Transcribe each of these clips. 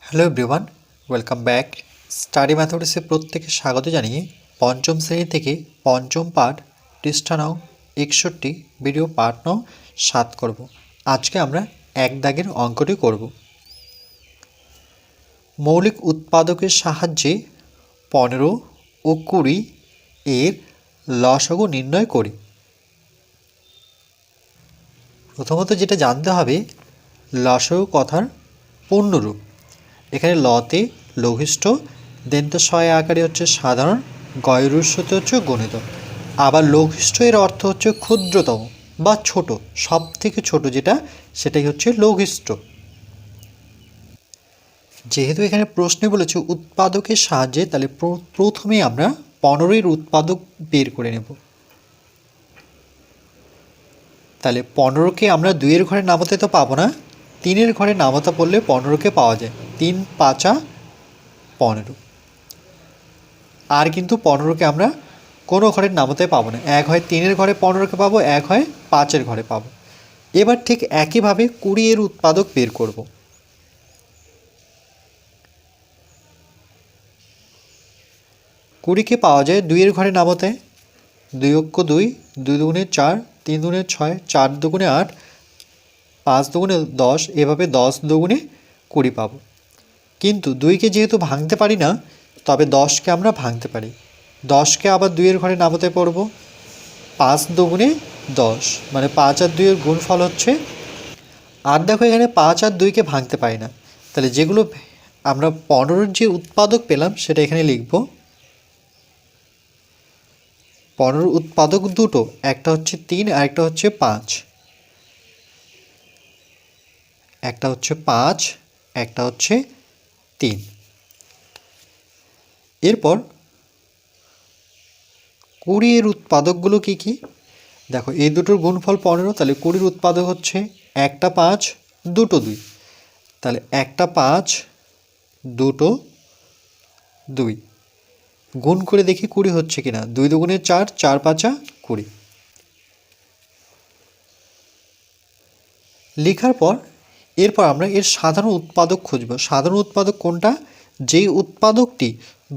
Hello everyone, welcome back. Study ম্যাথমেটিক্সে প্রত্যেকে স্বাগত জানিয়ে পঞ্চম শ্রেণী থেকে পঞ্চম পাঠ পৃষ্ঠা নং 61 ভিডিও পাঠ নং 7 করব। আজকে আমরা এক দাগের অঙ্কটি করব। মৌলিক উৎপাদকের সাহায্যে 15 ও 20 এর লসাগু নির্ণয় করি। প্রথমত যেটা জানতে হবে, লসাগু কথার পূর্ণরূপ। এখানে লতে লঘিষ্ঠ, দন্ত্য সহায় আকারে হচ্ছে সাধারণ, গয়রুস্বতে হচ্ছে গণিত। আবার লঘিষ্ঠ এর অর্থ হচ্ছে ক্ষুদ্রতম বা ছোট, সব থেকে ছোট যেটা সেটাই হচ্ছে লঘিষ্ঠ। যেহেতু এখানে প্রশ্নে বলেছে উৎপাদকের সাহায্যে, তাহলে প্রথমে আমরা 15 উৎপাদক বের করে নেব। তাহলে 15কে আমরা 2-এর ঘরে নামাতে তো পাবো না, 3-এর ঘরে নামাতে পড়লে 15কে পাওয়া যায়। 3 5 15। আর কিন্তু 15কে আমরা কোনো ঘরে নামাতে পাবো না। এক হয় 3-এর ঘরে 15কে পাবো, এক হয় 5-এর ঘরে পাবো। এবার ঠিক একইভাবে 20-এর উৎপাদক বের করব। কুড়িকে পাওয়া যায় 2-এর ঘরে নামাতে, 2 অক্ষ 2, 2 দুগুণে 4, 3 দুগুণে 6, 4 দুগুণে 8, 5 দুগুণে 10, এভাবে 10 দুগুণে 20 পাবো। কিন্তু 2কে যেহেতু ভাঙতে পারি না, তবে 10কে আমরা ভাঙতে পারি। 10কে আবার 2-এর ঘরে নামাতে পড়ব। 5 দুগুণে 10, মানে 5 আর 2-এর গুণফল হচ্ছে। আর দেখো এখানে 5 আর 2কে ভাঙতে পারি না, তাহলে যেগুলো আমরা 15-র যে উৎপাদক পেলাম সেটা এখানে লিখব। 15-র উৎপাদক দুটো, একটা হচ্ছে 3 আর একটা হচ্ছে 5। একটা হচ্ছে 5, একটা হচ্ছে 3। এরপর 20-এর উৎপাদকগুলো কি কি? দেখো এই দুটোর গুণফল 15, তাহলে 20-র উৎপাদক হচ্ছে একটা 5, দুটো 2। তাহলে একটা 5, দুটো 2। গুণ করে দেখি 20 হচ্ছে কিনা। 2 দুগুণে 4, 4 5 20। লেখার পর এরপর আমরা এর সাধারণ উৎপাদক খুঁজব। সাধারণ উৎপাদক কোনটা? যেই উৎপাদকটি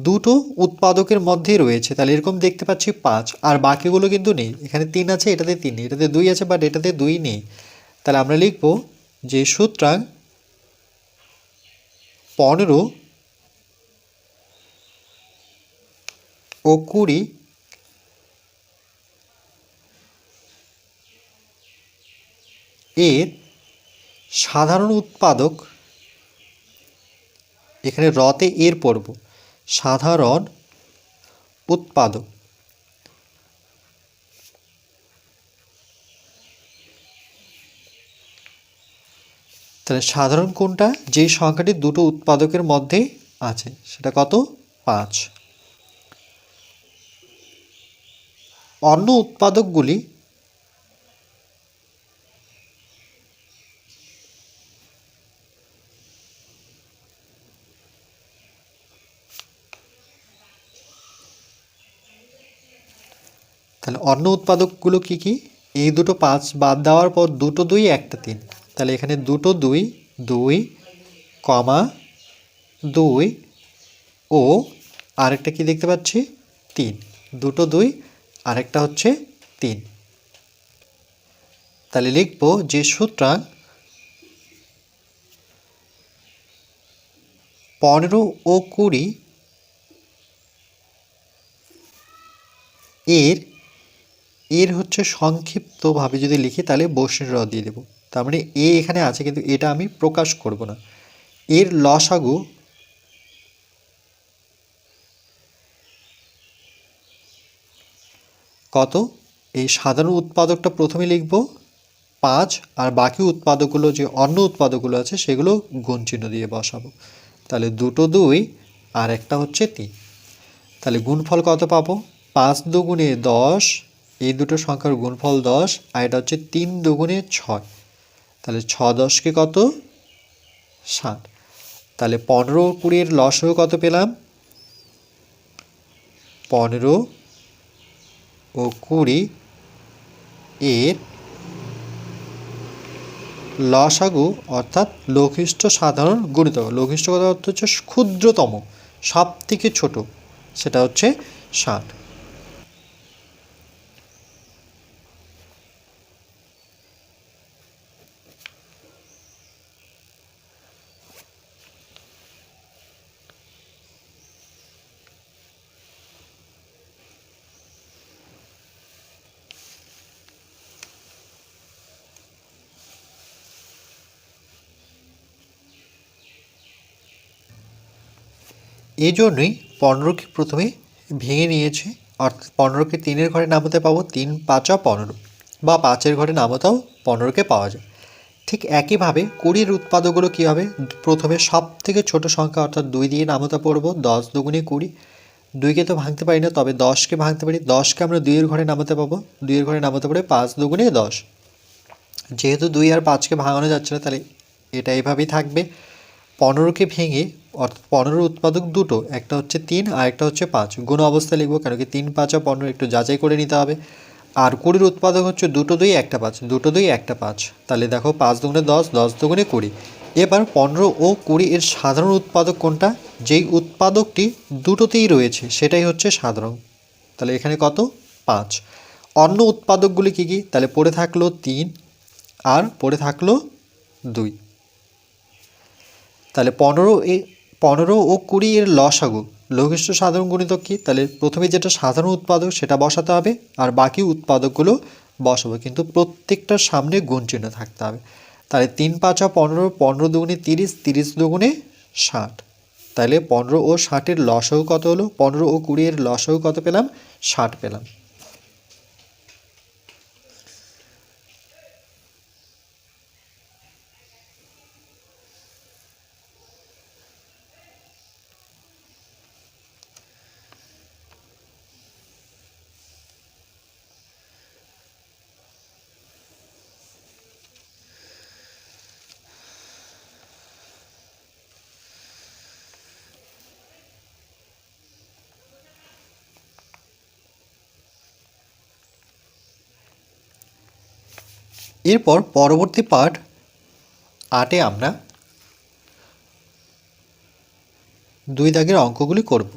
দুটো উৎপাদকের মধ্যে রয়েছে। তাহলে এরকম দেখতে পাচ্ছি 5, আর বাকিগুলো কিন্তু নেই। এখানে 3 আছে, এটাতে 3 নেই, এটাতে 2 আছে, বাট এটাতে 2 নেই। তাহলে আমরা লিখব যে সুতরাং 15 ও 20 এর সাধারণ উৎপাদক, এখানে রতে এর পড়ব, সাধারণ উৎপাদক। তাহলে সাধারণ কোনটা? যেই সংখ্যাটি দুটো উৎপাদকের মধ্যে আছে, সেটা কত? 5। অন্য উৎপাদকগুলি তাহলে অন্য উৎপাদকগুলো কি কি? এই দুটো 5 বাদ দেওয়ার পর দুটো 2, একটা 3। তাহলে এখানে দুটো 2, 2, 2 ও আরেকটা কি দেখতে পাচ্ছি? 3। দুটো 2, আরেকটা হচ্ছে 3। তাহলে লিখব যে সুতরাং 15 ও 20 এর হচ্ছে সংক্ষিপ্তভাবে যদি লিখি, তাহলে বসির র দিয়ে দেবো। তার মানে এ এখানে আছে, কিন্তু এটা আমি প্রকাশ করব না। এর লসাগু কত? এই সাধারণ উৎপাদকটা প্রথমে লিখব 5, আর বাকি উৎপাদকগুলো যে অন্য উৎপাদকগুলো আছে সেগুলো গুণ চিহ্ন দিয়ে বসাবো। তাহলে দুটো 2 আর একটা হচ্ছে 3। তাহলে গুণফল কত পাবো? 5 দুগুণে 10, এই দুটো সংখ্যার গুণফল 10, আর এটা হচ্ছে 3 দুগুণে 6। তাহলে 6 10কে কত? 60। তাহলে 15 ও 20 এর লসাগু কত পেলাম? 15 ও 20 এর লসাগু অর্থাৎ লঘিষ্ঠ সাধারণ গুণিতক। লঘিষ্ঠ কথার অর্থ হচ্ছে ক্ষুদ্রতম, সব থেকে ছোট, সেটা হচ্ছে 60। এই জন্যই 15কে প্রথমে ভেঙে নিয়েছে, অর্থাৎ 15কে 3-এর ঘরে নামাতে পাবো 3 5 15, বা 5-এর ঘরে নামাতেও 15কে পাওয়া যায়। ঠিক একইভাবে 20-এর উৎপাদকগুলো কী হবে, প্রথমে সব থেকে ছোট সংখ্যা অর্থাৎ 2 দিয়ে নামাতে পড়বো। 10 দুগুণে 20, 2কে তো ভাঙতে পারি না, তবে 10কে ভাঙতে পারি। 10কে আমরা 2-এর ঘরে নামাতে পাবো, 2-এর ঘরে নামাতে পারে 5 দুগুণে 10। যেহেতু 2 আর 5কে ভাঙানো যাচ্ছে না, তাহলে এটা এইভাবেই থাকবে। 15কে ভেঙে, অর্থাৎ 15 উৎপাদক দুটো, একটা হচ্ছে 3 আর একটা হচ্ছে 5, গুণ অবস্থায় লিখবো, কেন কি 3 5 আর 15 একটু যাচাই করে নিতে হবে। আর 20-এর উৎপাদক হচ্ছে দুটো 2 একটা 5, দুটো 2 একটা 5, তাহলে দেখো 5 দুগুণে 10, 10 দুগুণে 20। এবার 15 ও 20 এর সাধারণ উৎপাদক কোনটা, যেই উৎপাদকটি দুটোতেই রয়েছে সেটাই হচ্ছে সাধারণ, তাহলে এখানে কত, 5। অন্য উৎপাদকগুলি কী কী, তাহলে পড়ে থাকলো 3 আর পড়ে থাকলো 2। তাহলে 15 ও 20 এর লসাগু লঘিষ্ঠ সাধারণ গুণিতক কী, তাহলে প্রথমে যেটা সাধারণ উৎপাদক সেটা বসাতে হবে, আর বাকি উৎপাদকগুলো বসাবো, কিন্তু প্রত্যেকটার সামনে গুণ চিহ্ন থাকতে হবে। তাহলে 3 5 15, 15 দুগুণে 30, 30 দুগুণে 60। তাহলে 15 ও 60-এর লসাগু কত হলো, 15 ও 20 এর লসাগু কত পেলাম, 60 পেলাম। এরপর পরবর্তী পার্ট 8-এ আমরা 2 দাগের অঙ্কগুলি করব।